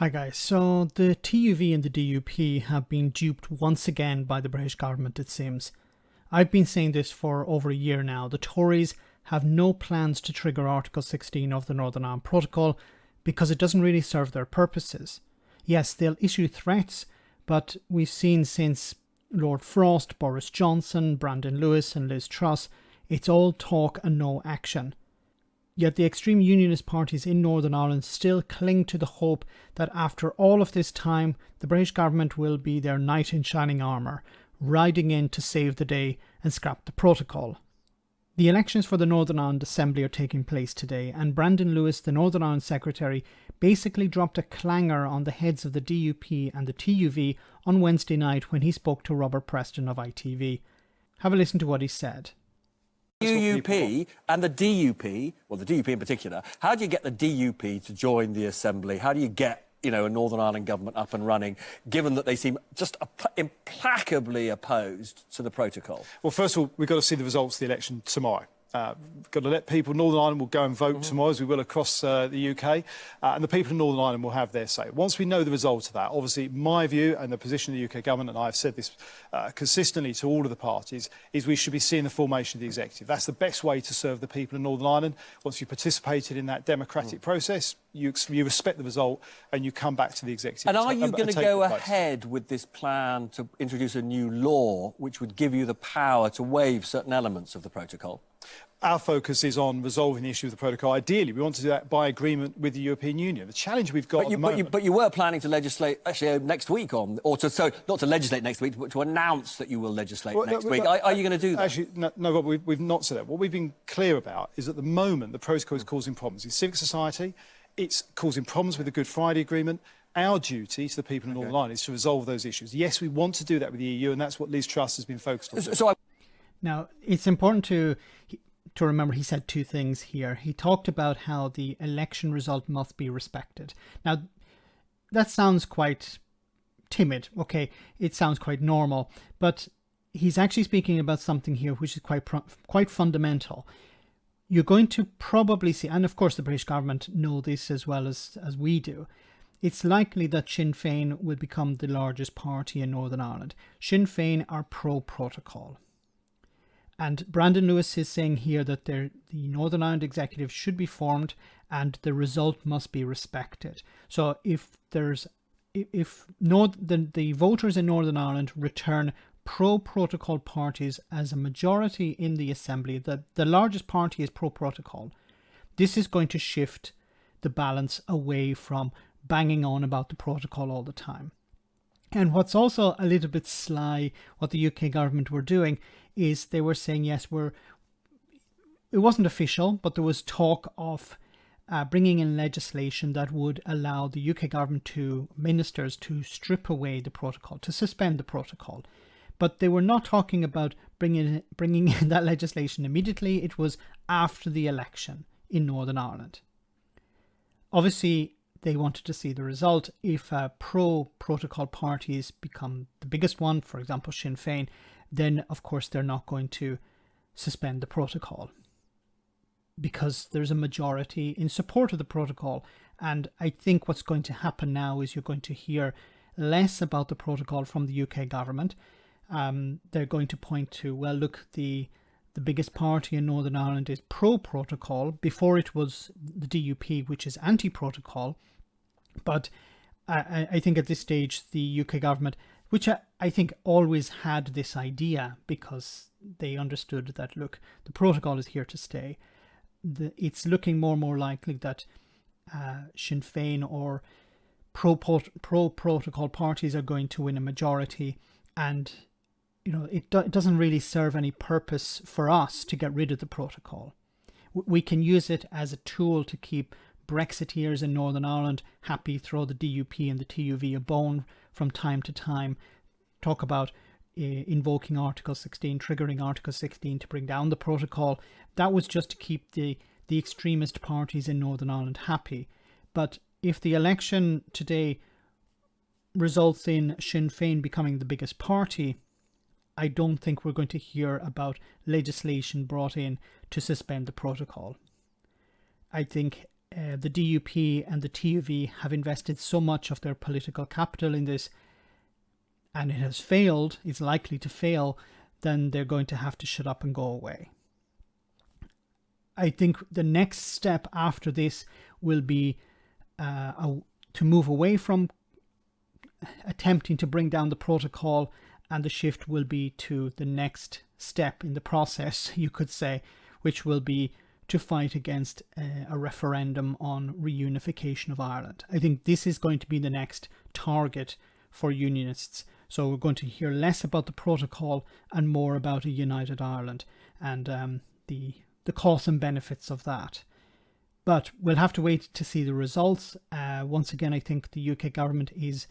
Hi guys, so the TUV and the DUP have been duped once again by the British government, it seems. I've been saying this for over a year now. The Tories have no plans to trigger Article 16 of the Northern Ireland Protocol because it doesn't really serve their purposes. Yes, they'll issue threats, but we've seen since Lord Frost, Boris Johnson, Brandon Lewis and Liz Truss, it's all talk and no action. Yet the extreme unionist parties in Northern Ireland still cling to the hope that after all of this time, the British government will be their knight in shining armour, riding in to save the day and scrap the protocol. The elections for the Northern Ireland Assembly are taking place today, and Brandon Lewis, the Northern Ireland Secretary, basically dropped a clanger on the heads of the DUP and the TUV on Wednesday night when he spoke to Robert Preston of ITV. Have a listen to what he said. UUP and the DUP, well, the DUP in particular, how do you get the DUP to join the Assembly? How do you get, a Northern Ireland government up and running, given that they seem just implacably opposed to the protocol? Well, first of all, we've got to see the results of the election tomorrow. We've got to let people, Northern Ireland will go and vote tomorrow, as we will across the UK, and the people of Northern Ireland will have their say. Once we know the result of that, obviously my view and the position of the UK government, and I've said this consistently to all of the parties, is we should be seeing the formation of the executive. That's the best way to serve the people of Northern Ireland. Once you've participated in that democratic process, you respect the result and you come back to the executive. And are you going to go ahead with this plan to introduce a new law which would give you the power to waive certain elements of the protocol? Our focus is on resolving the issue of the protocol. Ideally, we want to do that by agreement with the European Union. The challenge we've got at the moment... But you were planning to legislate, actually, next week on... not to legislate next week, but to announce that you will legislate next week. Are you going to do that? Actually, no, Rob, we've not said that. What we've been clear about is at the moment the protocol is causing problems in civic society. It's causing problems with the Good Friday Agreement. Our duty to the people in Northern Ireland is to resolve those issues. Yes, we want to do that with the EU, and that's what Liz Truss has been focused on. Now, it's important to remember he said two things here. He talked about how the election result must be respected. Now, that sounds quite timid. Okay, it sounds quite normal, but he's actually speaking about something here which is quite fundamental. You're going to probably see, and of course the British government know this as well as we do, it's likely that Sinn Féin will become the largest party in Northern Ireland. Sinn Féin are pro-protocol. And Brandon Lewis is saying here that the Northern Ireland Executive should be formed and the result must be respected. So if the voters in Northern Ireland return pro-protocol parties as a majority in the Assembly, the largest party is pro-protocol, this is going to shift the balance away from banging on about the protocol all the time. And what's also a little bit sly, what the UK government were doing, is they were saying, yes, it wasn't official, but there was talk of bringing in legislation that would allow the UK government ministers to strip away the protocol, to suspend the protocol. But they were not talking about bringing in that legislation immediately. It was after the election in Northern Ireland. Obviously, they wanted to see the result. If pro-protocol parties become the biggest one, for example, Sinn Féin, then of course they're not going to suspend the protocol because there's a majority in support of the protocol. And I think what's going to happen now is you're going to hear less about the protocol from the UK government. They're going to point to, well, look, the biggest party in Northern Ireland is pro-protocol. Before it was the DUP, which is anti-protocol. But I think at this stage, the UK government, which I think always had this idea because they understood that, look, the protocol is here to stay. It's looking more and more likely that Sinn Féin or pro-protocol parties are going to win a majority, and it doesn't really serve any purpose for us to get rid of the protocol. We can use it as a tool to keep Brexiteers in Northern Ireland happy, throw the DUP and the TUV a bone from time to time, talk about invoking Article 16, triggering Article 16 to bring down the protocol. That was just to keep the extremist parties in Northern Ireland happy. But if the election today results in Sinn Féin becoming the biggest party, I don't think we're going to hear about legislation brought in to suspend the protocol. I think the DUP and the TUV have invested so much of their political capital in this, and it has failed, it's likely to fail, then they're going to have to shut up and go away. I think the next step after this will be to move away from attempting to bring down the protocol, and the shift will be to the next step in the process, you could say, which will be to fight against a referendum on reunification of Ireland. I think this is going to be the next target for unionists. So we're going to hear less about the protocol and more about a united Ireland and the costs and benefits of that. But we'll have to wait to see the results. Once again, I think the UK government is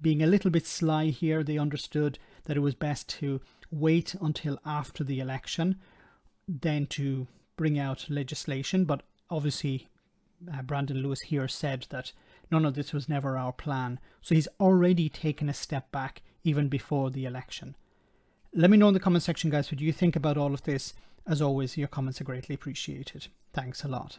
being a little bit sly here. They understood that it was best to wait until after the election, then to bring out legislation. But obviously, Brandon Lewis here said that none of this was never our plan. So he's already taken a step back even before the election. Let me know in the comment section, guys, what do you think about all of this? As always, your comments are greatly appreciated. Thanks a lot.